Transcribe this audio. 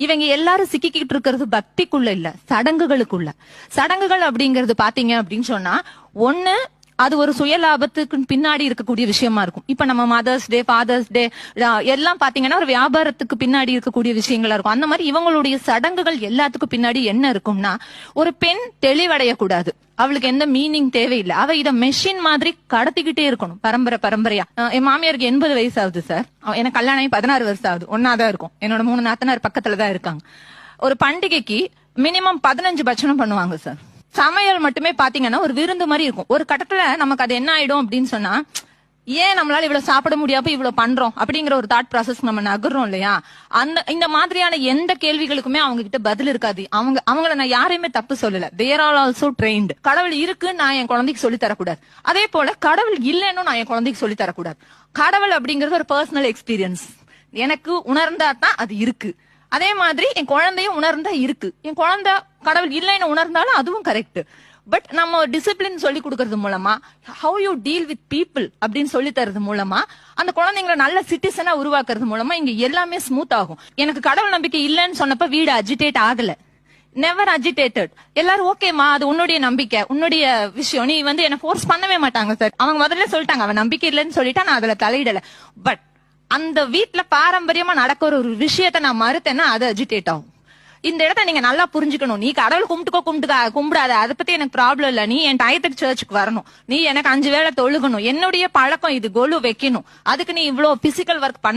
இவங்க எல்லாரும் சிக்கிக்கிட்டு இருக்கிறது பக்திக்குள்ள இல்ல, சடங்குகளுக்குள்ள. சடங்குகள் அப்படிங்கறது பாத்தீங்க அப்படின்னு சொன்னா, ஒண்ணு அது ஒரு சுயலாபத்துக்கு பின்னாடி இருக்கக்கூடிய விஷயமா இருக்கும். இப்ப நம்ம மதர்ஸ் டே, ஃபாதர்ஸ் டே எல்லாம் பாத்தீங்கன்னா ஒரு வியாபாரத்துக்கு பின்னாடி இருக்கக்கூடிய விஷயங்களா இருக்கும். அந்த மாதிரி இவங்களுடைய சடங்குகள் எல்லாத்துக்கும் பின்னாடி என்ன இருக்கும்னா, ஒரு பெண் தெளிவடையக்கூடாது, அவளுக்கு எந்த மீனிங் தேவையில்லை, அவ இத மெஷின் மாதிரி கடத்திக்கிட்டே இருக்கணும் பரம்பரையா. என் மாமியாருக்கு 80 வயசு ஆகுது சார். எனக்கு கல்யாணம் ஆகி 16 வருஷம் ஆகுது. ஒன்னாதான் இருக்கும். என்னோட 3 நாத்தனார் பக்கத்துலதான் இருக்காங்க. ஒரு பண்டிகைக்கு மினிமம் 15 பட்சணம் பண்ணுவாங்க சார். சமையல் மட்டுமே பாத்தீங்கன்னா ஒரு விருந்து மாதிரி இருக்கும். ஒரு கட்டத்துல நமக்கு அது என்ன ஆயிடும் அப்படின்னு சொன்னா, ஏன் நம்மளால இவ்வளவு சாப்பிட முடியாம இவ்வளவு பண்றோம் அப்படிங்கிற ஒரு தாட் ப்ராசஸ் நம்ம நகர்றோம் இல்லையா. இந்த மாதிரியான எந்த கேள்விகளுக்குமே அவங்க கிட்ட பதில் இருக்காது. அவங்கள நான் யாரையுமே தப்பு சொல்லல. There are also trained. கடவுள் இருக்கு நான் என் குழந்தைக்கு சொல்லி தரக்கூடாது. அதே போல கடவுள் இல்லைன்னு நான் என் குழந்தைக்கு சொல்லி தரக்கூடாது. கடவுள் அப்படிங்கறது ஒரு பர்சனல் எக்ஸ்பீரியன்ஸ். எனக்கு உணர்ந்தா தான் அது இருக்கு. அதே மாதிரி என் குழந்தையும் உணர்ந்தா இருக்கு. என் குழந்தை கடவுள் இல்லைன்னு உணர்ந்தாலும் அதுவும் கரெக்ட். பட் நம்ம டிசிப்ளின் சொல்லி கொடுக்கறது மூலமா, how you deal with people அப்படின்னு சொல்லி தரது மூலமா, அந்த குழந்தைங்களை நல்ல சிட்டிசனா உருவாக்குறது மூலமா இங்க எல்லாமே ஸ்மூத் ஆகும். எனக்கு கடவுள் நம்பிக்கை இல்லைன்னு சொன்னப்ப வீடு அஜிடேட் ஆகல. Never agitated. எல்லாரும் ஓகேமா, அது உன்னுடைய நம்பிக்கை, உன்னுடைய விஷயம், நீ என்ன ஃபோர்ஸ் பண்ணவே மாட்டாங்க சார். அவங்க முதல்ல சொல்லிட்டாங்க, அவன் நம்பிக்கை இல்லைன்னு சொல்லிட்டா நான் அதுல தலையிடல. பட் அந்த வீட்டுல பாரம்பரியமா நடக்கிற ஒரு விஷயத்த நான் மறுத்தேன்னா அது அஜிடேட் ஆகும். இந்த இடத்த நீங்க நல்லா புரிஞ்சுக்கணும். நீ கடவுள் கும்பிடாத, அதை பத்தி எனக்கு ப்ராப்ளம் இல்ல. நீ என் டயத்துக்கு சர்ச்சுக்கு வரணும், நீ எனக்கு 5 வேளை தொழுகணும், என்னுடைய பழக்கம் இது, கொலு வைக்கணும். அதுக்கு நீ இவ்வளவு பிசிக்கல் ஒர்க் பண்ண